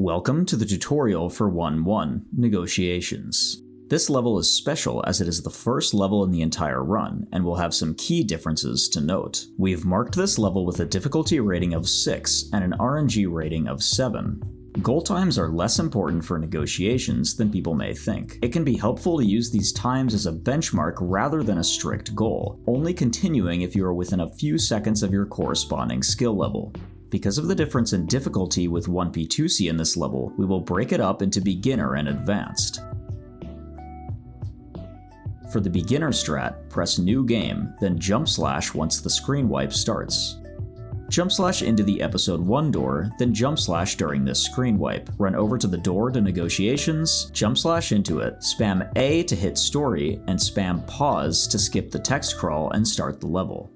Welcome to the tutorial for 1-1, Negotiations. This level is special as it is the first level in the entire run, and will have some key differences to note. We've marked this level with a difficulty rating of 6 and an RNG rating of 7. Goal times are less important for negotiations than people may think. It can be helpful to use these times as a benchmark rather than a strict goal, only continuing if you are within a few seconds of your corresponding skill level. Because of the difference in difficulty with 1P2C in this level, we will break it up into beginner and advanced. For the beginner strat, press New Game, then jump slash once the screen wipe starts. Jump slash into the episode 1 door, then jump slash during this screen wipe. Run over to the door to negotiations, jump slash into it, spam A to hit story, and spam pause to skip the text crawl and start the level.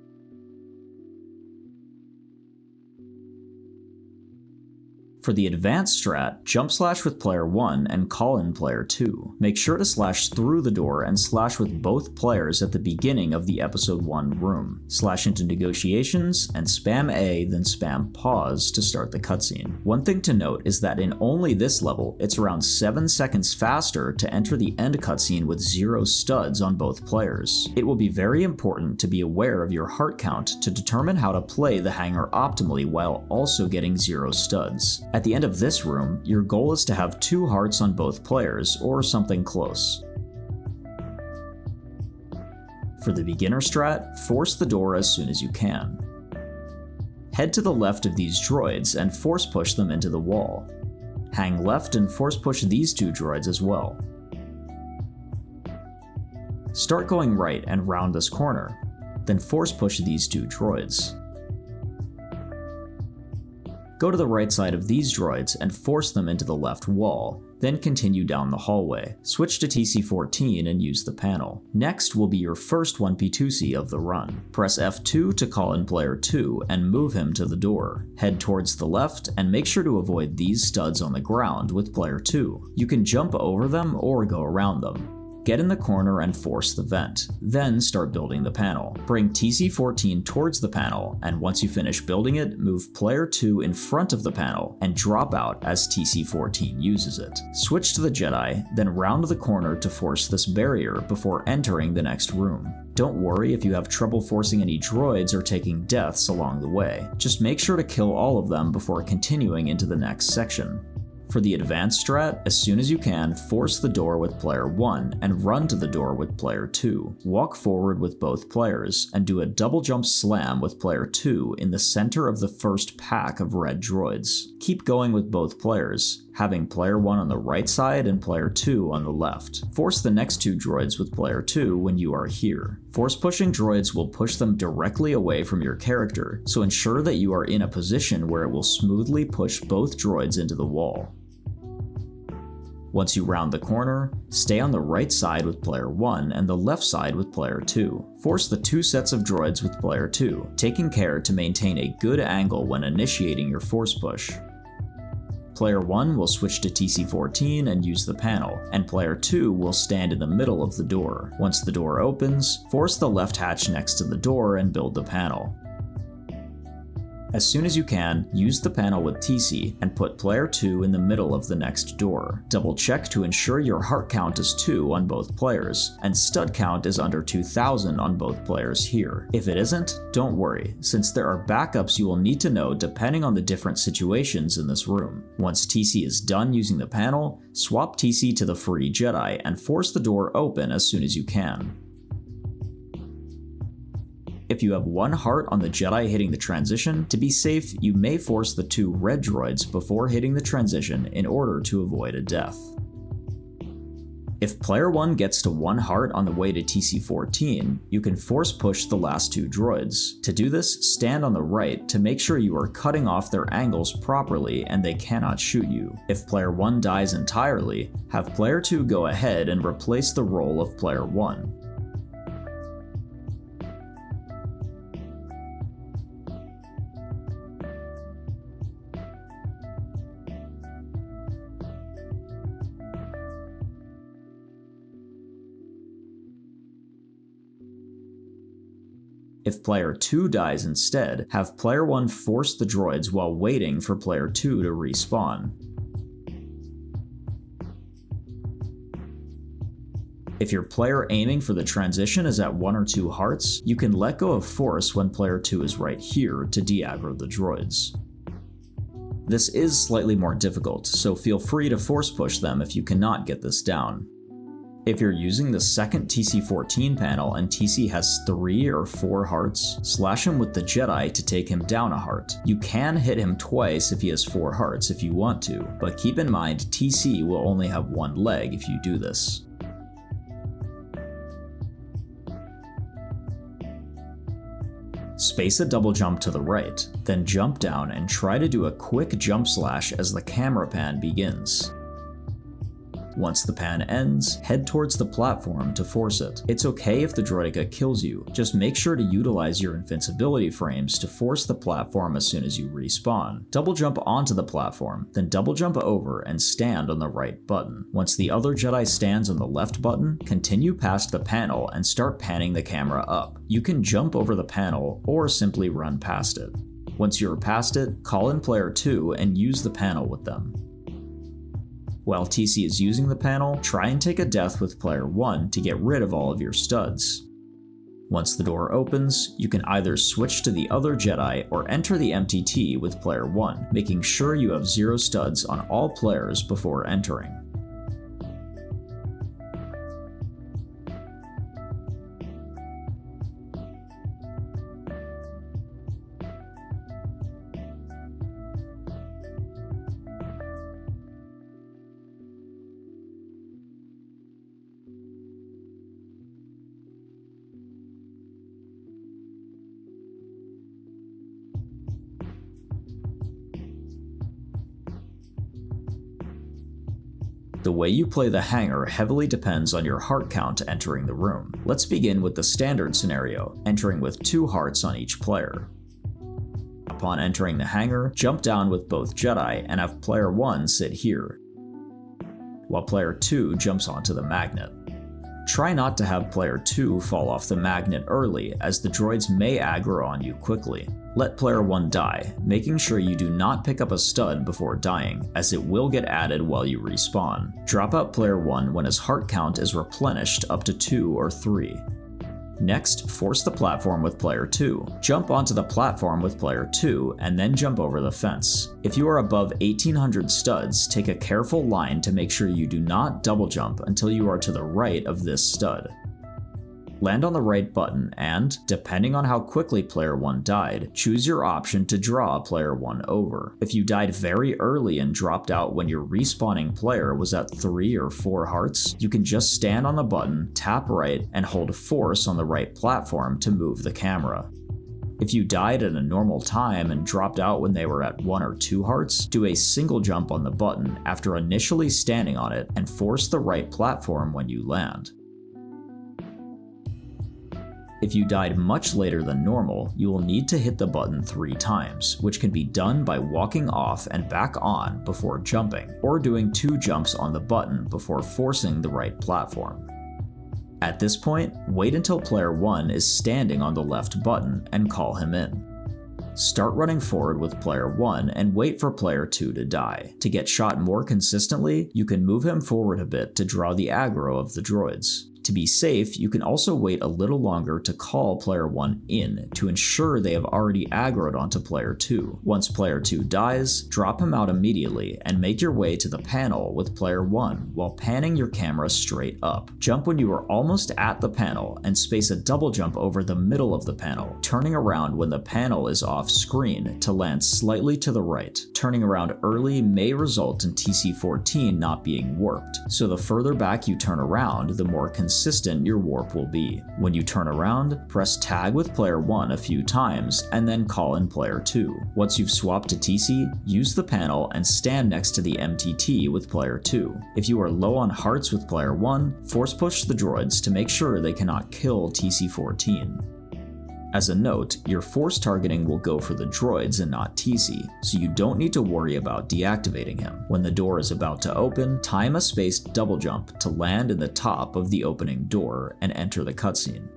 For the advanced strat, jump slash with player 1 and call in player 2. Make sure to slash through the door and slash with both players at the beginning of the episode 1 room. Slash into negotiations and spam A, then spam pause to start the cutscene. One thing to note is that in only this level, it's around 7 seconds faster to enter the end cutscene with 0 studs on both players. It will be very important to be aware of your heart count to determine how to play the Hangar optimally while also getting 0 studs. At the end of this room, your goal is to have 2 hearts on both players, or something close. For the beginner strat, force the door as soon as you can. Head to the left of these droids and force push them into the wall. Hang left and force push these 2 droids as well. Start going right and round this corner, then force push these 2 droids. Go to the right side of these droids and force them into the left wall, then continue down the hallway. Switch to TC14 and use the panel. Next will be your first 1P2C of the run. Press F2 to call in player 2 and move him to the door. Head towards the left and make sure to avoid these studs on the ground with player 2. You can jump over them or go around them. Get in the corner and force the vent, then start building the panel. Bring TC14 towards the panel, and once you finish building it, move player 2 in front of the panel and drop out as TC14 uses it. Switch to the Jedi, then round the corner to force this barrier before entering the next room. Don't worry if you have trouble forcing any droids or taking deaths along the way. Just make sure to kill all of them before continuing into the next section. For the advanced strat, as soon as you can, force the door with player 1 and run to the door with player 2. Walk forward with both players and do a double jump slam with player 2 in the center of the first pack of red droids. Keep going with both players, having player 1 on the right side and player 2 on the left. Force the next 2 droids with player 2 when you are here. Force pushing droids will push them directly away from your character, so ensure that you are in a position where it will smoothly push both droids into the wall. Once you round the corner, stay on the right side with player 1 and the left side with player 2. Force the 2 sets of droids with player 2, taking care to maintain a good angle when initiating your force push. Player 1 will switch to TC14 and use the panel, and player 2 will stand in the middle of the door. Once the door opens, force the left hatch next to the door and build the panel. As soon as you can, use the panel with TC and put player 2 in the middle of the next door. Double check to ensure your heart count is 2 on both players, and stud count is under 2,000 on both players here. If it isn't, don't worry, since there are backups you will need to know depending on the different situations in this room. Once TC is done using the panel, swap TC to the free Jedi and force the door open as soon as you can. If you have 1 heart on the Jedi hitting the transition, to be safe, you may force the 2 red droids before hitting the transition in order to avoid a death. If player 1 gets to 1 heart on the way to TC14, you can force push the last 2 droids. To do this, stand on the right to make sure you are cutting off their angles properly and they cannot shoot you. If player 1 dies entirely, have player 2 go ahead and replace the role of player 1. If player 2 dies instead, have player 1 force the droids while waiting for player 2 to respawn. If your player aiming for the transition is at 1 or 2 hearts, you can let go of force when player 2 is right here to de-aggro the droids. This is slightly more difficult, so feel free to force push them if you cannot get this down. If you're using the second TC-14 panel and TC has 3 or 4 hearts, slash him with the Jedi to take him down a heart. You can hit him twice if he has 4 hearts if you want to, but keep in mind TC will only have 1 leg if you do this. Space a double jump to the right, then jump down and try to do a quick jump slash as the camera pan begins. Once the pan ends, head towards the platform to force it. It's okay if the droideka kills you, just make sure to utilize your invincibility frames to force the platform as soon as you respawn. Double jump onto the platform, then double jump over and stand on the right button. Once the other Jedi stands on the left button, continue past the panel and start panning the camera up. You can jump over the panel or simply run past it. Once you're past it, call in player 2 and use the panel with them. While TC is using the panel, try and take a death with player 1 to get rid of all of your studs. Once the door opens, you can either switch to the other Jedi or enter the MTT with player 1, making sure you have 0 studs on all players before entering. The way you play the Hangar heavily depends on your heart count entering the room. Let's begin with the standard scenario, entering with 2 hearts on each player. Upon entering the Hangar, jump down with both Jedi and have player 1 sit here, while player 2 jumps onto the magnet. Try not to have player 2 fall off the magnet early, as the droids may aggro on you quickly. Let player 1 die, making sure you do not pick up a stud before dying, as it will get added while you respawn. Drop out player 1 when his heart count is replenished up to 2 or 3. Next, force the platform with player 2. Jump onto the platform with player 2, and then jump over the fence. If you are above 1800 studs, take a careful line to make sure you do not double jump until you are to the right of this stud. Land on the right button and, depending on how quickly player 1 died, choose your option to draw player 1 over. If you died very early and dropped out when your respawning player was at 3 or 4 hearts, you can just stand on the button, tap right, and hold force on the right platform to move the camera. If you died at a normal time and dropped out when they were at 1 or 2 hearts, do a single jump on the button after initially standing on it and force the right platform when you land. If you died much later than normal, you will need to hit the button 3 times, which can be done by walking off and back on before jumping, or doing 2 jumps on the button before forcing the right platform. At this point, wait until player 1 is standing on the left button and call him in. Start running forward with player 1 and wait for player 2 to die. To get shot more consistently, you can move him forward a bit to draw the aggro of the droids. To be safe, you can also wait a little longer to call player 1 in to ensure they have already aggroed onto player 2. Once player 2 dies, drop him out immediately and make your way to the panel with player 1 while panning your camera straight up. Jump when you are almost at the panel and space a double jump over the middle of the panel, turning around when the panel is off screen to land slightly to the right. Turning around early may result in TC-14 not being warped, so the further back you turn around, the more consistent your warp will be. When you turn around, press tag with player 1 a few times and then call in player 2. Once you've swapped to TC, use the panel and stand next to the MTT with player 2. If you are low on hearts with player 1, force push the droids to make sure they cannot kill TC-14. As a note, your force targeting will go for the droids and not TC, so you don't need to worry about deactivating him. When the door is about to open, time a spaced double jump to land in the top of the opening door and enter the cutscene.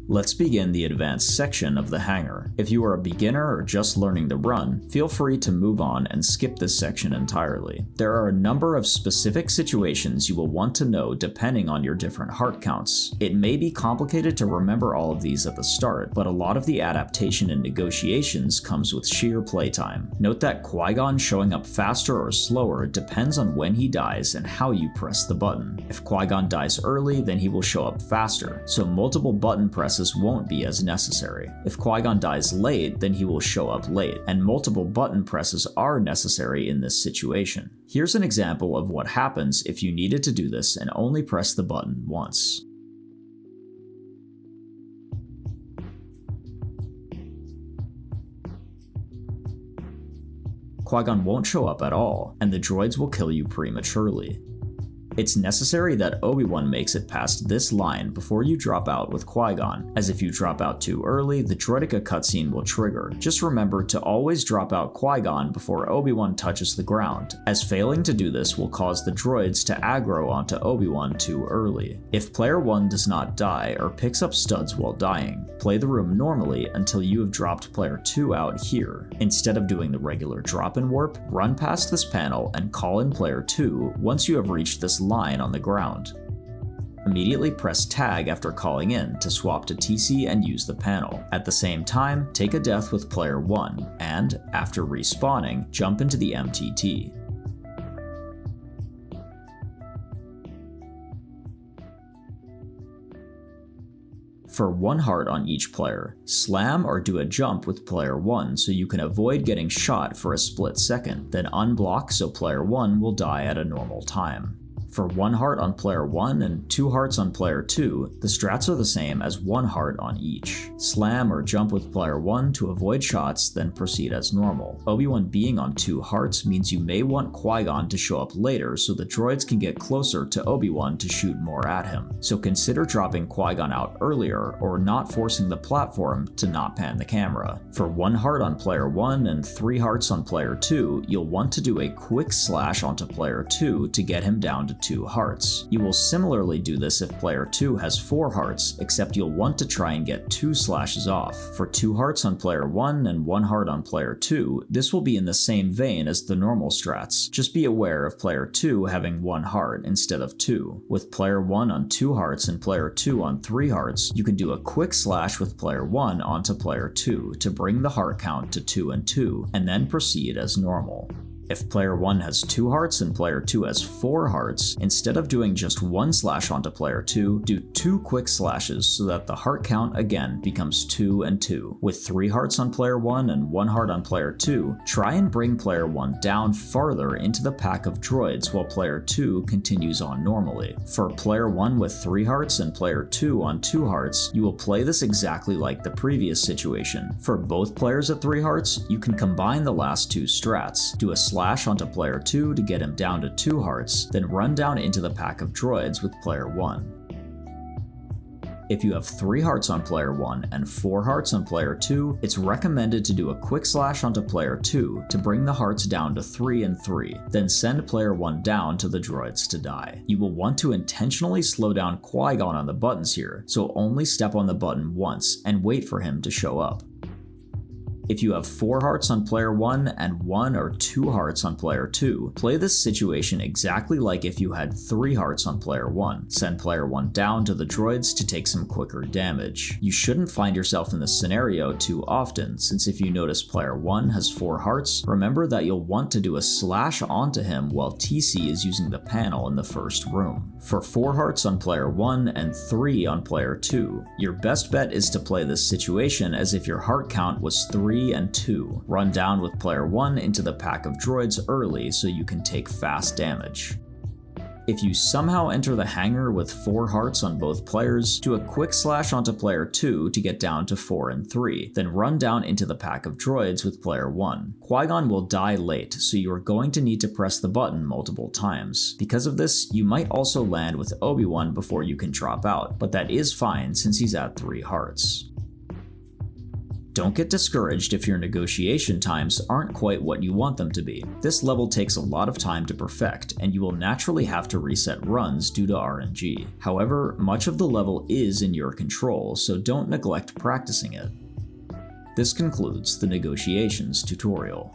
Let's begin the advanced section of the hangar. If you are a beginner or just learning the run, feel free to move on and skip this section entirely. There are a number of specific situations you will want to know depending on your different heart counts. It may be complicated to remember all of these at the start, but a lot of the adaptation and negotiations comes with sheer playtime. Note that Qui-Gon showing up faster or slower depends on when he dies and how you press the button. If Qui-Gon dies early, then he will show up faster, so multiple button presses won't be as necessary. If Qui-Gon dies late, then he will show up late, and multiple button presses are necessary in this situation. Here's an example of what happens if you needed to do this and only press the button once. Qui-Gon won't show up at all, and the droids will kill you prematurely. It's necessary that Obi-Wan makes it past this line before you drop out with Qui-Gon, as if you drop out too early, the Droideka cutscene will trigger. Just remember to always drop out Qui-Gon before Obi-Wan touches the ground, as failing to do this will cause the droids to aggro onto Obi-Wan too early. If player 1 does not die or picks up studs while dying, play the room normally until you have dropped player 2 out here. Instead of doing the regular drop and warp, run past this panel and call in player 2 once you have reached this line on the ground. Immediately press tag after calling in to swap to TC and use the panel. At the same time, take a death with player 1 and, after respawning, jump into the MTT. For 1 heart on each player, slam or do a jump with player 1 so you can avoid getting shot for a split second, then unblock so player 1 will die at a normal time. For 1 heart on player 1 and 2 hearts on player 2, the strats are the same as 1 heart on each. Slam or jump with player 1 to avoid shots, then proceed as normal. Obi-Wan being on 2 hearts means you may want Qui-Gon to show up later so the droids can get closer to Obi-Wan to shoot more at him. So consider dropping Qui-Gon out earlier or not forcing the platform to not pan the camera. For 1 heart on player 1 and 3 hearts on player 2, you'll want to do a quick slash onto player 2 to get him down to 2 hearts. You will similarly do this if player 2 has 4 hearts, except you'll want to try and get 2 slashes off. For 2 hearts on player 1 and 1 heart on player 2, this will be in the same vein as the normal strats. Just be aware of player 2 having 1 heart instead of 2. With player 1 on 2 hearts and player 2 on 3 hearts, you can do a quick slash with player 1 onto player 2 to bring the heart count to 2 and 2, and then proceed as normal. If player 1 has 2 hearts and player 2 has 4 hearts, instead of doing just 1 slash onto player 2, do 2 quick slashes so that the heart count again becomes 2 and 2. With 3 hearts on player 1 and 1 heart on player 2, try and bring player 1 down farther into the pack of droids while player 2 continues on normally. For player 1 with 3 hearts and player 2 on 2 hearts, you will play this exactly like the previous situation. For both players at 3 hearts, you can combine the last 2 strats, do a slash onto player 2 to get him down to 2 hearts, then run down into the pack of droids with player 1. If you have 3 hearts on player 1 and 4 hearts on player 2, it's recommended to do a quick slash onto player 2 to bring the hearts down to 3 and 3, then send player 1 down to the droids to die. You will want to intentionally slow down Qui-Gon on the buttons here, so only step on the button once and wait for him to show up. If you have 4 hearts on player 1 and 1 or 2 hearts on player 2, play this situation exactly like if you had 3 hearts on player 1. Send player 1 down to the droids to take some quicker damage. You shouldn't find yourself in this scenario too often, since if you notice player 1 has 4 hearts, remember that you'll want to do a slash onto him while TC is using the panel in the first room. For 4 hearts on player 1 and 3 on player 2, your best bet is to play this situation as if your heart count was 3 and 2. Run down with player 1 into the pack of droids early so you can take fast damage. If you somehow enter the hangar with 4 hearts on both players, do a quick slash onto player 2 to get down to 4 and 3, then run down into the pack of droids with player 1. Qui-Gon will die late, so you are going to need to press the button multiple times. Because of this, you might also land with Obi-Wan before you can drop out, but that is fine since he's at 3 hearts. Don't get discouraged if your negotiation times aren't quite what you want them to be. This level takes a lot of time to perfect, and you will naturally have to reset runs due to RNG. However, much of the level is in your control, so don't neglect practicing it. This concludes the negotiations tutorial.